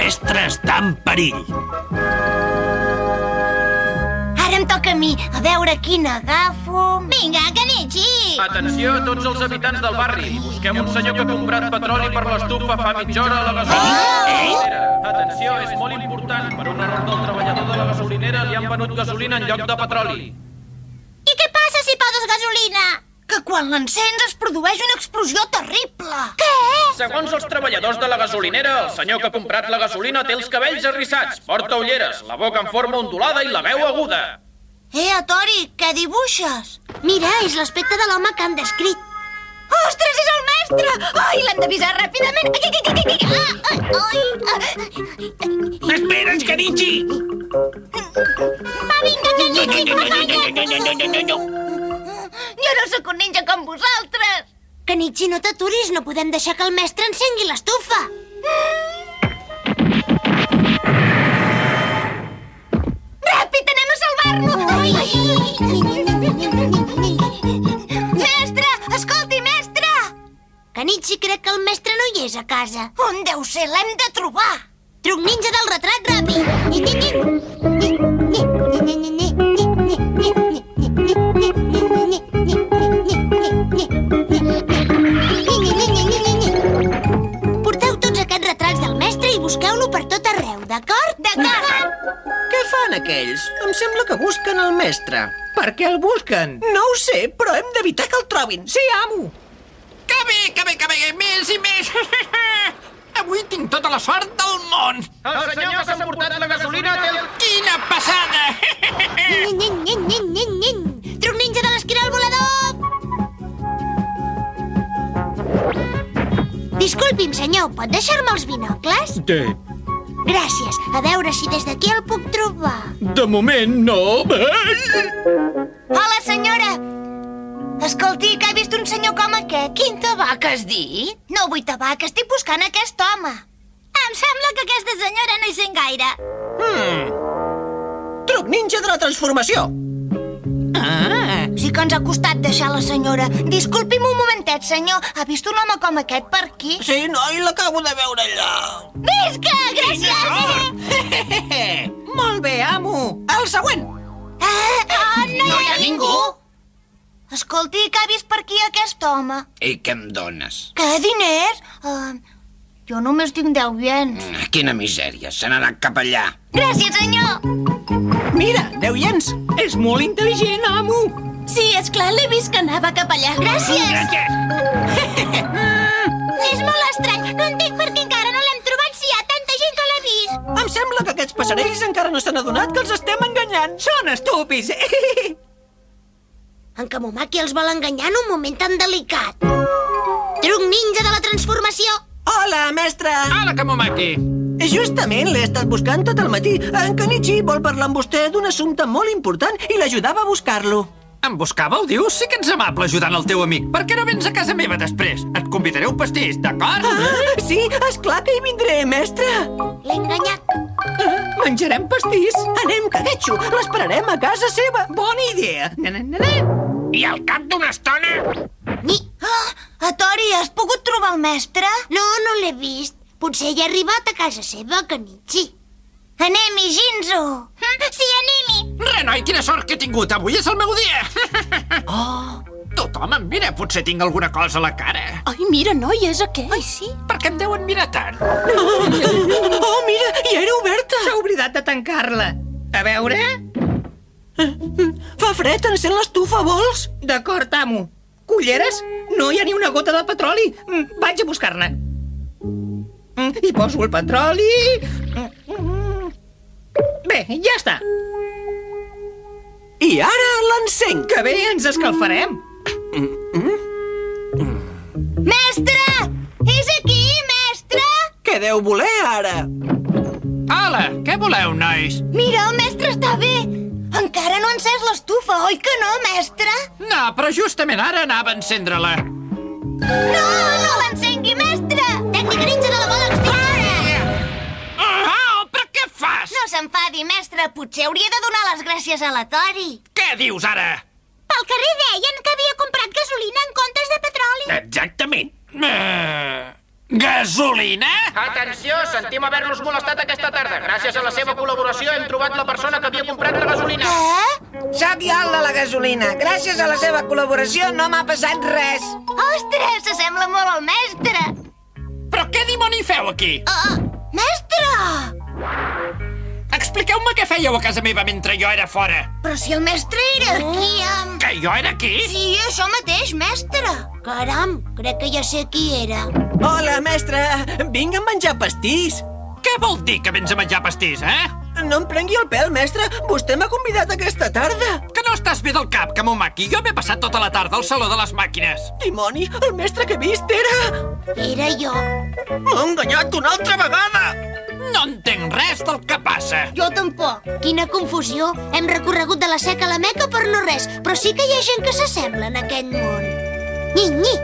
mestre està en perill. Ara em toca a mi. A veure quina agafo... Vinga, Kenichi! Atenció a tots els habitants del barri. Busquem un senyor que ha comprat petroli per l'estufa fa mitja hora a la gasolinera. Atenció, és molt important. Per un error del treballador de la gasolinera li han venut gasolina en lloc de petroli. I què passa si poses gasolina? Que quan l'encens es produeix una explosió terrible. Què? Segons els treballadors de la gasolinera, el senyor que ha comprat la gasolina té els cabells arrissats, porta ulleres, la boca en forma ondulada i la veu aguda. Atori, què dibuixes? Mira, és l'aspecte de l'home que han descrit. Ostres, és el mestre! Ai, l'hem d'avisar ràpidament! Espera's, Kenichi! Va, vinga, Kenichi, Jo no sóc un ninja com vosaltres! Kenichi, no t'aturis, no podem deixar que el mestre encengui l'estufa. Ràpid, anem a salvar-lo! Mestre! Escolti, mestre! Kenichi, crec que el mestre no hi és a casa. On deu ser? L'hem de trobar! Truc ninja del retrat ràpid. Porteu tots aquests retrats del mestre i busqueu-lo per tot arreu, d'acord? D'acord! Què fan aquells? Em sembla que busquen el mestre. Per què el busquen? No ho sé, però hem d'evitar que el trobin. Sí, amo! Que bé, més i més! Avui tinc tota la sort del món! El senyor que s'ha emportat la gasolina té el... Quina passada! Truc ninja de l'esquirol volador! Disculpi'm, senyor, pot deixar-me els binocles? Té. Gràcies. A veure si des d'aquí el puc trobar. De moment, no. Hola, senyora! Escolti, que he vist un senyor com aquest. Quin tabac has dit? No vull tabac, estic buscant aquest home. Em sembla que aquesta senyora no hi sent gaire. Truc ninja de la transformació. Sí que ens ha costat deixar la senyora. Disculpi'm un momentet, senyor. Ha vist un home com aquest per aquí? Sí, noi, l'acabo de veure allà. Visca! Gràcies! Molt bé, amo! El següent. No hi ha ningú. Escolti, que ha vist per aquí aquest home? I què em dones? Què, diners? Jo només tinc 10 iens. Quina misèria, se n'ha anat cap allà. Gràcies, senyor! Mira, 10 iens. És molt intel·ligent, amo! Sí, esclar, l'he vist que anava cap allà. Gràcies! És molt estrany. No entenc per què encara no l'hem trobat si hi ha tanta gent que l'ha vist. Em sembla que aquests passarells encara no s'han adonat que els estem enganyant. Són estúpids! En Kamomaki els vol enganyar en un moment tan delicat. Truc ninja de la transformació. Hola, mestre. Hola, Kamomaki! Justament l'he estat buscant tot el matí. En Kenichi vol parlar amb vostè d'un assumpte molt important i l'ajudava a buscar-lo. Em buscàveu, dius? Sí que ets amable ajudant el teu amic. Per què no vens a casa meva després? Et convidaré un pastís, d'acord? Sí, esclar que hi vindré, mestre. L'he enganyat. Menjarem pastís? Anem, caguetxo. L'esperarem a casa seva. Bona idea! I al cap d'una estona... Tori, has pogut trobar el mestre? No, no l'he vist. Potser hi ha arribat a casa seva, Kenichi. Anem-hi, Jinzo! Sí, anem-hi! Re, noi, quina sort que he tingut! Avui és el meu dia! Tothom em mira, potser tinc alguna cosa a la cara. Ai, mira, noi, és aquell. Ai, sí? Per què em deuen mirar tant? Oh, mira, ja era oberta. S'ha oblidat de tancar-la. A veure... Fa fred, encén l'estufa, vols? D'acord, amo. Culleres? No hi ha ni una gota de petroli. Vaig a buscar-ne. Hi poso el petroli... Bé, ja està. I ara l'encenc. Que bé, ens escalfarem. Mestre! És aquí, mestre! Què deu voler, ara? Hola, què voleu, nois? Mira, el mestre està bé. Encara no ha encès l'estufa, oi que no, mestre? No, però justament ara anava a encendre-la. No, no l'encengui, mestre! Tècnica ninja de la bola extintora! Oh, però què fas? No s'enfadi, mestre. Potser hauria de donar les gràcies a la Tori. Què dius ara? Pel carrer deien que havia comprat gasolina en comptes de petroli. Exactament. Gasolina? Atenció, sentim haver-los molestat aquesta tarda. Gràcies a la seva col·laboració hem trobat la persona que havia comprat la gasolina. Sóc jo el de la gasolina. Gràcies a la seva col·laboració no m'ha passat res. Ostres, s'assembla molt al mestre. Però què dimoni feu aquí? Mestre! Expliqueu-me què fèieu a casa meva mentre jo era fora. Però si el mestre era aquí, Que jo era aquí? Sí, això mateix, mestre. Caram, crec que ja sé qui era. Hola, mestre. Vinc a menjar pastís. Què vol dir que vens a menjar pastís, No em prengui el pèl, mestre. Vostè m'ha convidat aquesta tarda. Que no estàs bé del cap, que m'ho maqui. Jo m'he passat tota la tarda al saló de les màquines. Dimoni, el mestre que he vist era... Era jo. M'ha enganyat una altra vegada. No entenc res del que passa. Jo tampoc. Quina confusió. Hem recorregut de la Seca a la Meca per no res, però sí que hi ha gent que s'assembla en aquest món. Nyi, nyi.